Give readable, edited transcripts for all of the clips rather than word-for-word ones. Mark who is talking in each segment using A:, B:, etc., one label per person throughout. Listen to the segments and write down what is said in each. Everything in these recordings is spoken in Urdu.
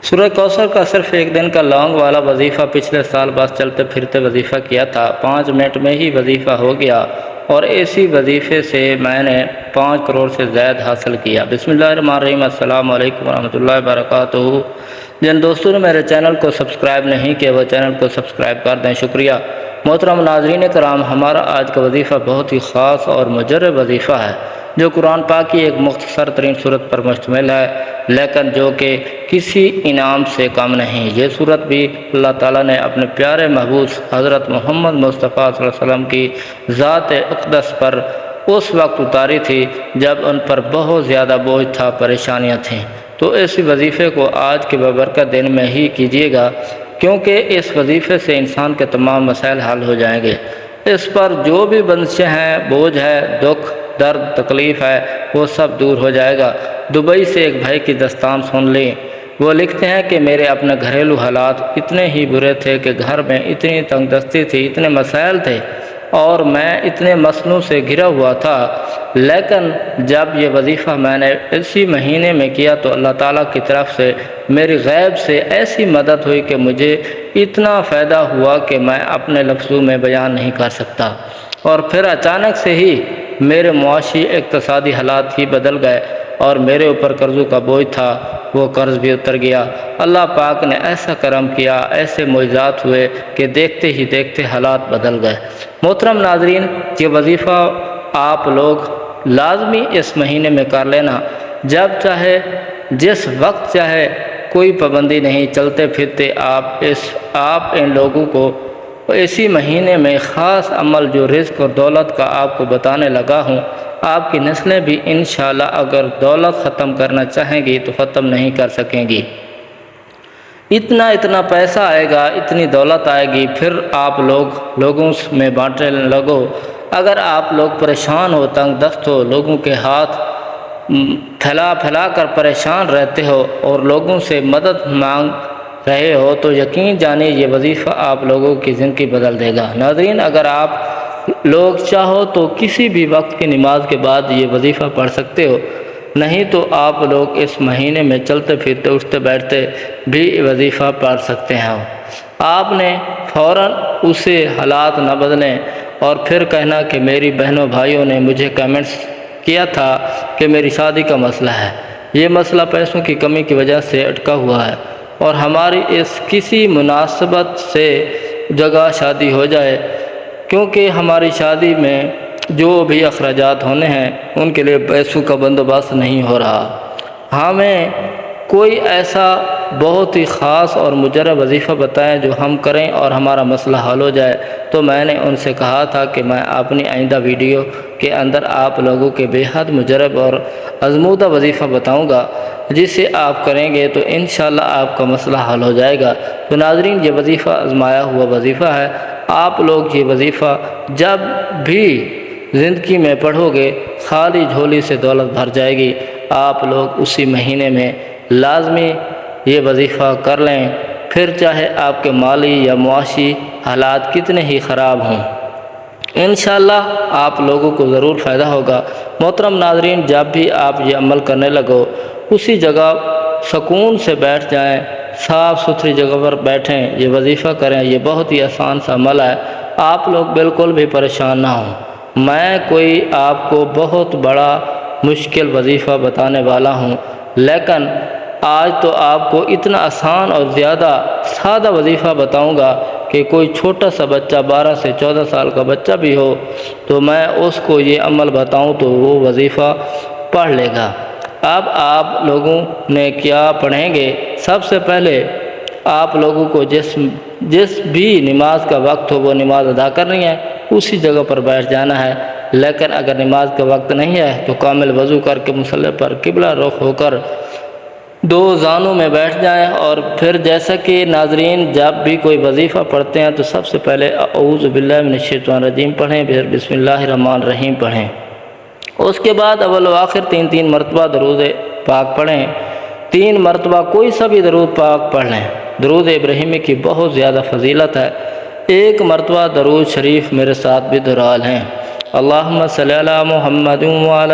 A: سورہ کوثر کا صرف ایک دن کا لانگ والا وظیفہ پچھلے سال بس چلتے پھرتے وظیفہ کیا تھا، 5 منٹ میں ہی وظیفہ ہو گیا، اور اسی وظیفے سے میں نے 5 کروڑ سے زائد حاصل کیا۔ بسم اللہ الرحمن الرحیم۔ السلام علیکم ورحمۃ اللہ وبرکاتہ۔ جن دوستوں نے میرے چینل کو سبسکرائب نہیں کیا وہ چینل کو سبسکرائب کر دیں، شکریہ۔ محترم ناظرین کرام، ہمارا آج کا وظیفہ بہت ہی خاص اور مجرب وظیفہ ہے، جو قرآن پاک کی ایک مختصر ترین صورت پر مشتمل ہے، لیکن جو کہ کسی انعام سے کم نہیں۔ یہ صورت بھی اللہ تعالیٰ نے اپنے پیارے محبوب حضرت محمد مصطفیٰ صلی اللہ علیہ وسلم کی ذات اقدس پر اس وقت اتاری تھی جب ان پر بہت زیادہ بوجھ تھا، پریشانیاں تھیں۔ تو اس وظیفے کو آج کے بابرکت دن میں ہی کیجیے گا، کیونکہ اس وظیفے سے انسان کے تمام مسائل حل ہو جائیں گے۔ اس پر جو بھی بندشیں ہیں، بوجھ ہے، دکھ، درد، تکلیف ہے، وہ سب دور ہو جائے گا۔ دبئی سے ایک بھائی کی داستان سن لیں۔ وہ لکھتے ہیں کہ میرے اپنے گھریلو حالات اتنے ہی برے تھے کہ گھر میں اتنی تنگ دستی تھی، اتنے مسائل تھے، اور میں اتنے مسئلوں سے گھرا ہوا تھا، لیکن جب یہ وظیفہ میں نے اسی مہینے میں کیا تو اللہ تعالیٰ کی طرف سے میری غیب سے ایسی مدد ہوئی کہ مجھے اتنا فائدہ ہوا کہ میں اپنے لفظوں میں بیان نہیں کر سکتا۔ اور پھر اچانک سے ہی میرے معاشی اقتصادی حالات ہی بدل گئے، اور میرے اوپر قرضوں کا بوجھ تھا، وہ قرض بھی اتر گیا۔ اللہ پاک نے ایسا کرم کیا، ایسے معجزات ہوئے کہ دیکھتے ہی دیکھتے حالات بدل گئے۔ محترم ناظرین، یہ وظیفہ آپ لوگ لازمی اس مہینے میں کر لینا، جب چاہے، جس وقت چاہے، کوئی پابندی نہیں، چلتے پھرتے آپ ان لوگوں کو اسی مہینے میں خاص عمل جو رزق اور دولت کا آپ کو بتانے لگا ہوں، آپ کی نسلیں بھی انشاءاللہ اگر دولت ختم کرنا چاہیں گی تو ختم نہیں کر سکیں گی۔ اتنا پیسہ آئے گا، اتنی دولت آئے گی، پھر آپ لوگوں میں بانٹنے لگو۔ اگر آپ لوگ پریشان ہو، تنگ دست ہو، لوگوں کے ہاتھ پھیلا کر پریشان رہتے ہو اور لوگوں سے مدد مانگ رہے ہو، تو یقین جانیے یہ وظیفہ آپ لوگوں کی زندگی بدل دے گا۔ ناظرین، اگر آپ لوگ چاہو تو کسی بھی وقت کی نماز کے بعد یہ وظیفہ پڑھ سکتے ہو، نہیں تو آپ لوگ اس مہینے میں چلتے پھرتے اٹھتے بیٹھتے بھی وظیفہ پڑھ سکتے ہیں۔ آپ نے فوراً اسے حالات نہ بدلیں اور پھر کہنا کہ میری بہنوں بھائیوں نے مجھے کمنٹس کیا تھا کہ میری شادی کا مسئلہ ہے، یہ مسئلہ پیسوں کی کمی کی وجہ سے اٹکا ہوا ہے، اور ہماری اس کسی مناسبت سے جگہ شادی ہو جائے، کیونکہ ہماری شادی میں جو بھی اخراجات ہونے ہیں ان کے لیے پیسوں کا بندوبست نہیں ہو رہا۔ ہمیں کوئی ایسا بہت ہی خاص اور مجرب وظیفہ بتائیں جو ہم کریں اور ہمارا مسئلہ حل ہو جائے۔ تو میں نے ان سے کہا تھا کہ میں اپنی آئندہ ویڈیو کے اندر آپ لوگوں کے بے حد مجرب اور آزمودہ وظیفہ بتاؤں گا، جسے آپ کریں گے تو انشاءاللہ آپ کا مسئلہ حل ہو جائے گا۔ تو ناظرین، یہ وظیفہ آزمایا ہوا وظیفہ ہے، آپ لوگ یہ وظیفہ جب بھی زندگی میں پڑھو گے خالی جھولی سے دولت بھر جائے گی۔ آپ لوگ اسی مہینے میں لازمی یہ وظیفہ کر لیں، پھر چاہے آپ کے مالی یا معاشی حالات کتنے ہی خراب ہوں، انشاءاللہ آپ لوگوں کو ضرور فائدہ ہوگا۔ محترم ناظرین، جب بھی آپ یہ عمل کرنے لگو اسی جگہ سکون سے بیٹھ جائیں، صاف ستھری جگہ پر بیٹھیں، یہ وظیفہ کریں۔ یہ بہت ہی آسان سا عمل ہے، آپ لوگ بالکل بھی پریشان نہ ہوں۔ میں کوئی آپ کو بہت بڑا مشکل وظیفہ بتانے والا ہوں، لیکن آج تو آپ کو اتنا آسان اور زیادہ سادہ وظیفہ بتاؤں گا کہ کوئی چھوٹا سا بچہ 12 سے 14 سال کا بچہ بھی ہو تو میں اس کو یہ عمل بتاؤں تو وہ وظیفہ پڑھ لے گا۔ اب آپ لوگوں نے کیا پڑھیں گے؟ سب سے پہلے آپ لوگوں کو جس بھی نماز کا وقت ہو وہ نماز ادا کرنی ہے، اسی جگہ پر بیٹھ جانا ہے۔ لیکن اگر نماز کا وقت نہیں ہے تو کامل وضو کر کے مصلی پر قبلہ رخ ہو کر 2 زانوں میں بیٹھ جائیں، اور پھر جیسا کہ ناظرین جب بھی کوئی وظیفہ پڑھتے ہیں تو سب سے پہلے اعوذ باللہ من الشیطان الرجیم پڑھیں، پھر بسم اللہ الرحمن الرحیم پڑھیں۔ اس کے بعد اول و آخر 3 مرتبہ درود پاک پڑھیں۔ 3 مرتبہ کوئی سا بھی درود پاک پڑھ لیں۔ درود ابراہیمی کی بہت زیادہ فضیلت ہے۔ 1 مرتبہ درود شریف میرے ساتھ بھی دہرا لیں۔ اللہم صلی علی محمد وعلی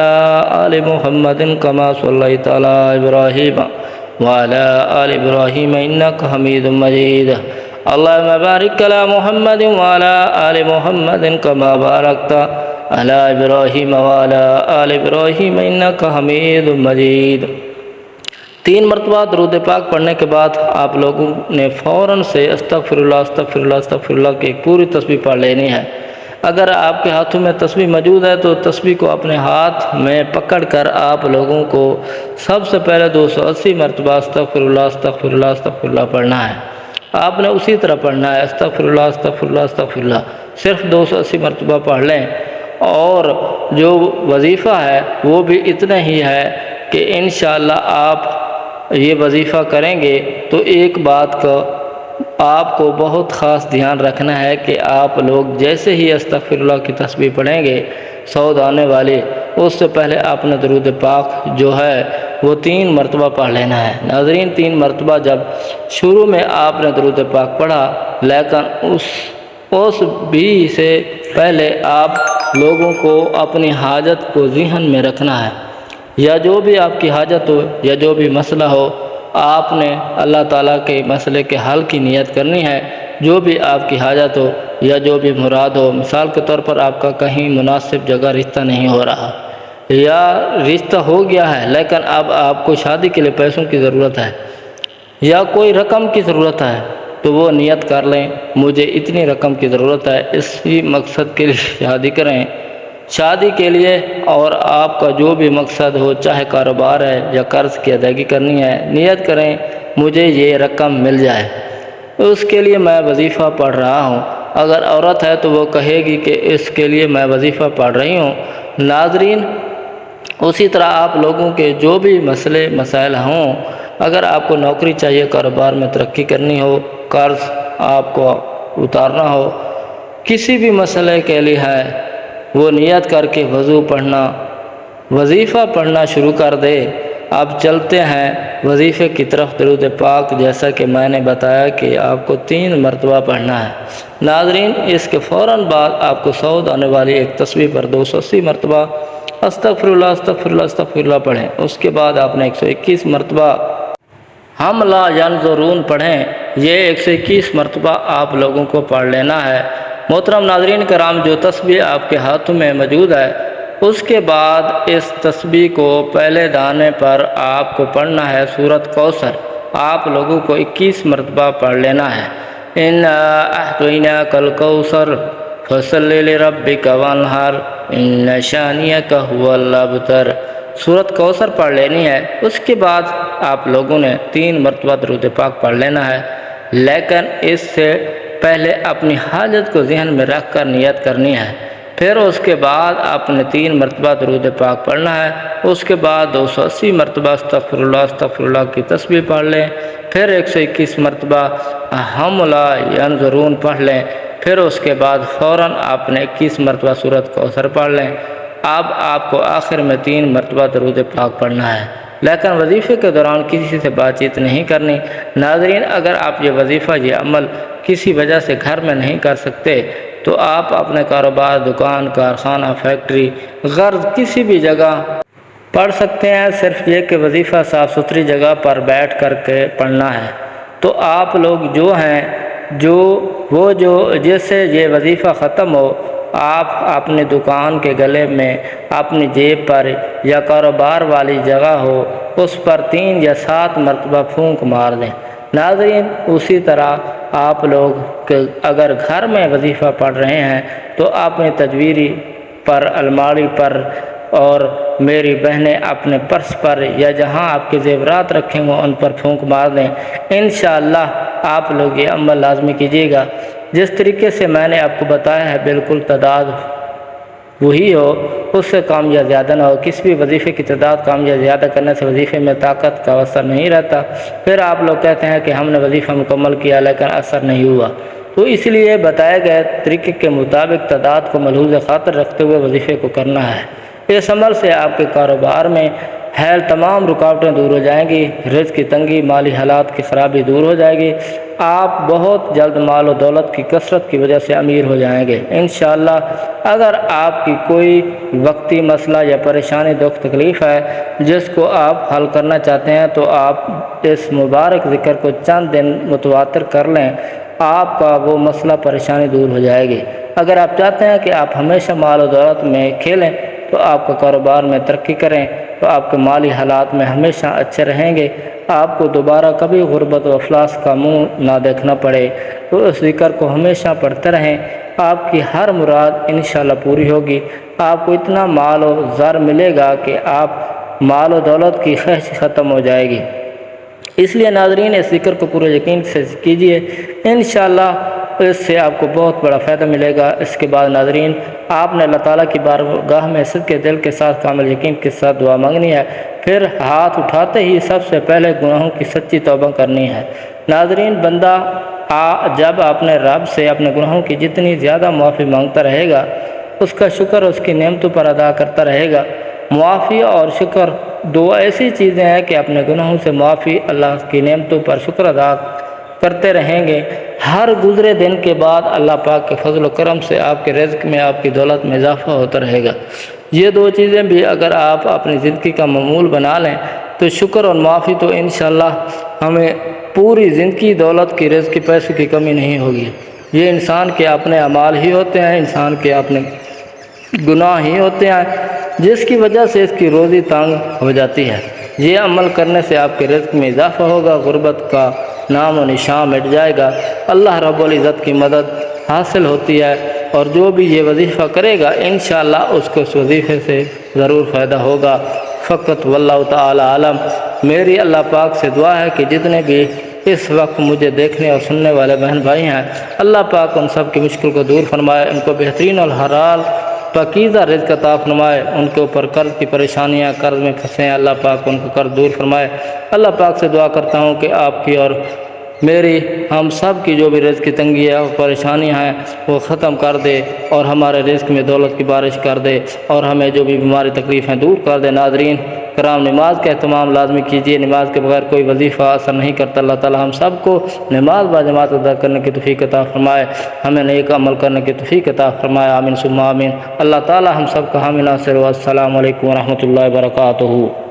A: آل محمد کما صلیت علی ابراہیم وعلى آل إبراهيم إنك حميد مجيد اللهم بارك على محمد وعلى آل محمد كما باركت على إبراهيم وعلى آل إبراهيم إنك حميد مجيد۔ 3 مرتبہ درود پاک پڑھنے کے بعد آپ لوگوں نے فوراً سے استغفراللہ استغفراللہ استغفراللہ کی ایک پوری تسبیح پڑھ لینی ہے۔ اگر آپ کے ہاتھوں میں تسبیح موجود ہے تو تسبیح کو اپنے ہاتھ میں پکڑ کر آپ لوگوں کو سب سے پہلے 280 مرتبہ استغفراللہ استغفراللہ استغفراللہ پڑھنا ہے۔ آپ نے اسی طرح پڑھنا ہے، استغفراللہ استغفراللہ استغفراللہ، صرف 280 مرتبہ پڑھ لیں۔ اور جو وظیفہ ہے وہ بھی اتنا ہی ہے کہ انشاءاللہ آپ یہ وظیفہ کریں گے تو ایک بات کا آپ کو بہت خاص دھیان رکھنا ہے کہ آپ لوگ جیسے ہی استغفراللہ کی تسبیح پڑھیں گے سعود آنے والی، اس سے پہلے آپ نے درود پاک جو ہے وہ 3 مرتبہ پڑھ لینا ہے۔ ناظرین، 3 مرتبہ جب شروع میں آپ نے درود پاک پڑھا، لیکن اس بھی سے پہلے آپ لوگوں کو اپنی حاجت کو ذہن میں رکھنا ہے، یا جو بھی آپ کی حاجت ہو یا جو بھی مسئلہ ہو، آپ نے اللہ تعالیٰ کے مسئلے کے حل کی نیت کرنی ہے۔ جو بھی آپ کی حاجت ہو یا جو بھی مراد ہو، مثال کے طور پر آپ کا کہیں مناسب جگہ رشتہ نہیں ہو رہا، یا رشتہ ہو گیا ہے لیکن اب آپ کو شادی کے لیے پیسوں کی ضرورت ہے، یا کوئی رقم کی ضرورت ہے، تو وہ نیت کر لیں مجھے اتنی رقم کی ضرورت ہے، اسی مقصد کے لیے شادی کریں۔ شادی کے لیے اور آپ کا جو بھی مقصد ہو، چاہے کاروبار ہے یا قرض کی ادائیگی کرنی ہے، نیت کریں مجھے یہ رقم مل جائے، اس کے لیے میں وظیفہ پڑھ رہا ہوں۔ اگر عورت ہے تو وہ کہے گی کہ اس کے لیے میں وظیفہ پڑھ رہی ہوں۔ ناظرین، اسی طرح آپ لوگوں کے جو بھی مسئلے مسائل ہوں، اگر آپ کو نوکری چاہیے، کاروبار میں ترقی کرنی ہو، قرض آپ کو اتارنا ہو، کسی بھی مسئلے کے لیے ہے، وہ نیت کر کے وضو پڑھنا، وظیفہ پڑھنا شروع کر دے۔ اب چلتے ہیں وظیفے کی طرف۔ درود پاک جیسا کہ میں نے بتایا کہ آپ کو 3 مرتبہ پڑھنا ہے۔ ناظرین، اس کے فوراً بعد آپ کو سعود آنے والی ایک تسبیح پر 280 مرتبہ استغفراللہ استغفراللہ استغفراللہ پڑھیں۔ اس کے بعد آپ نے 121 مرتبہ ہم لا ینظرون پڑھیں۔ یہ 121 مرتبہ آپ لوگوں کو پڑھ لینا ہے۔ محترم ناظرین کرام، جو تسبیح آپ کے ہاتھوں میں موجود ہے، اس کے بعد اس تسبیح کو پہلے دانے پر آپ کو پڑھنا ہے سورۃ کوثر۔ آپ لوگوں کو 21 مرتبہ پڑھ لینا ہے۔ اِنَّا أَعْطَيْنَاكَ الْكَوْثَرَ فَصَلِّ لِرَبِّكَ وَانْحَرْ إِنَّ شَانِئَكَ هُوَ الْأَبْتَرُ۔ سورۃ کوثر پڑھ لینی ہے۔ اس کے بعد آپ لوگوں نے 3 مرتبہ درود پاک پڑھ لینا ہے، لیکن اس سے پہلے اپنی حاجت کو ذہن میں رکھ کر نیت کرنی ہے۔ پھر اس کے بعد آپ نے 3 مرتبہ درود پاک پڑھنا ہے۔ اس کے بعد 280 مرتبہ استغفراللہ استغفراللہ کی تسبیح پڑھ لیں۔ پھر 121 مرتبہ ہم لا ینظرون پڑھ لیں۔ پھر اس کے بعد فوراً آپ نے 21 مرتبہ سورۃ کوثر پڑھ لیں۔ اب آپ کو آخر میں 3 مرتبہ درود پاک پڑھنا ہے، لیکن وظیفے کے دوران کسی سے بات چیت نہیں کرنی۔ ناظرین، اگر آپ یہ وظیفہ، یہ عمل کسی وجہ سے گھر میں نہیں کر سکتے تو آپ اپنے کاروبار، دکان، کارخانہ، فیکٹری، غرض کسی بھی جگہ پڑھ سکتے ہیں۔ صرف یہ کہ وظیفہ صاف ستھری جگہ پر بیٹھ کر کے پڑھنا ہے۔ تو آپ لوگ جو ہیں جیسے یہ وظیفہ ختم ہو، آپ اپنی دکان کے گلے میں، اپنی جیب پر یا کاروبار والی جگہ ہو، اس پر 3 یا 7 مرتبہ پھونک مار دیں۔ ناظرین، اسی طرح آپ لوگ اگر گھر میں وظیفہ پڑھ رہے ہیں تو اپنی تجویری پر، الماری پر، اور میری بہنیں اپنے پرس پر یا جہاں آپ کے زیورات رکھیں ہوں ان پر پھونک مار دیں۔ انشاءاللہ آپ لوگ یہ عمل لازمی کیجیے گا۔ جس طریقے سے میں نے آپ کو بتایا ہے، بالکل تعداد وہی ہو، اس سے کم یا زیادہ نہ ہو۔ کسی بھی وظیفے کی تعداد کم یا زیادہ کرنے سے وظیفے میں طاقت کا اثر نہیں رہتا۔ پھر آپ لوگ کہتے ہیں کہ ہم نے وظیفہ مکمل کیا لیکن اثر نہیں ہوا، تو اس لیے بتائے گئے طریقے کے مطابق تعداد کو ملحوظ خاطر رکھتے ہوئے وظیفے کو کرنا ہے۔ اس عمل سے آپ کے کاروبار میں حیل تمام رکاوٹیں دور ہو جائیں گی، رزق کی تنگی، مالی حالات کی خرابی دور ہو جائے گی، آپ بہت جلد مال و دولت کی کثرت کی وجہ سے امیر ہو جائیں گے انشاءاللہ۔ اگر آپ کی کوئی وقتی مسئلہ یا پریشانی دکھ تکلیف ہے جس کو آپ حل کرنا چاہتے ہیں تو آپ اس مبارک ذکر کو چند دن متواتر کر لیں، آپ کا وہ مسئلہ پریشانی دور ہو جائے گی۔ اگر آپ چاہتے ہیں کہ آپ ہمیشہ مال و دولت میں کھیلیں تو آپ کا کاروبار میں ترقی کریں تو آپ کے مالی حالات میں ہمیشہ اچھے رہیں گے، آپ کو دوبارہ کبھی غربت و افلاس کا منہ نہ دیکھنا پڑے، تو اس ذکر کو ہمیشہ پڑھتے رہیں، آپ کی ہر مراد انشاءاللہ پوری ہوگی۔ آپ کو اتنا مال و زر ملے گا کہ آپ مال و دولت کی خواہش ختم ہو جائے گی۔ اس لیے ناظرین اس ذکر کو پورے یقین سے کیجئے، انشاءاللہ اس سے آپ کو بہت بڑا فائدہ ملے گا۔ اس کے بعد ناظرین آپ نے اللہ تعالیٰ کی بارگاہ میں صدق دل کے ساتھ کامل یقین کے ساتھ دعا مانگنی ہے، پھر ہاتھ اٹھاتے ہی سب سے پہلے گناہوں کی سچی توبہ کرنی ہے۔ ناظرین بندہ جب اپنے رب سے اپنے گناہوں کی جتنی زیادہ معافی مانگتا رہے گا، اس کا شکر اس کی نعمتوں پر ادا کرتا رہے گا۔ معافی اور شکر دو ایسی چیزیں ہیں کہ اپنے گناہوں سے معافی، اللہ کی نعمتوں پر شکر ادا کرتے رہیں گے، ہر گزرے دن کے بعد اللہ پاک کے فضل و کرم سے آپ کے رزق میں، آپ کی دولت میں اضافہ ہوتا رہے گا۔ یہ دو چیزیں بھی اگر آپ اپنی زندگی کا معمول بنا لیں تو شکر اور معافی تو انشاءاللہ ہمیں پوری زندگی دولت کی، رزق کی، پیسے کی کمی نہیں ہوگی۔ یہ انسان کے اپنے اعمال ہی ہوتے ہیں، انسان کے اپنے گناہ ہی ہوتے ہیں جس کی وجہ سے اس کی روزی تنگ ہو جاتی ہے۔ یہ عمل کرنے سے آپ کے رزق میں اضافہ ہوگا، غربت کا نام و نشان مٹ جائے گا، اللہ رب العزت کی مدد حاصل ہوتی ہے، اور جو بھی یہ وظیفہ کرے گا انشاءاللہ اس کو اس وظیفے سے ضرور فائدہ ہوگا۔ فقط واللہ تعالی عالم۔ میری اللہ پاک سے دعا ہے کہ جتنے بھی اس وقت مجھے دیکھنے اور سننے والے بہن بھائی ہیں، اللہ پاک ان سب کی مشکل کو دور فرمائے، ان کو بہترین اور حلال پاکیزہ رزق عطا فرمائے، ان کے اوپر قرض کی پریشانیاں، قرض میں پھنسے ہیں، اللہ پاک ان کو قرض دور فرمائے۔ اللہ پاک سے دعا کرتا ہوں کہ آپ کی اور میری، ہم سب کی جو بھی رزق کی تنگی ہے اور پریشانیاں ہیں وہ ختم کر دے، اور ہمارے رزق میں دولت کی بارش کر دے، اور ہمیں جو بھی بیماری تکلیف ہیں دور کر دے۔ ناظرین کرام نماز کا اہتمام لازمی کیجیے، نماز کے بغیر کوئی وظیفہ اثر نہیں کرتا۔ اللہ تعالی ہم سب کو نماز با جماعت ادا کرنے کی توفیق عطا فرمائے، ہمیں نیک عمل کرنے کی توفیق عطا فرمائے، آمین ثم آمین۔ اللہ تعالی ہم سب کا حامی ناصر۔ والسلام علیکم ورحمۃ اللہ وبرکاتہ۔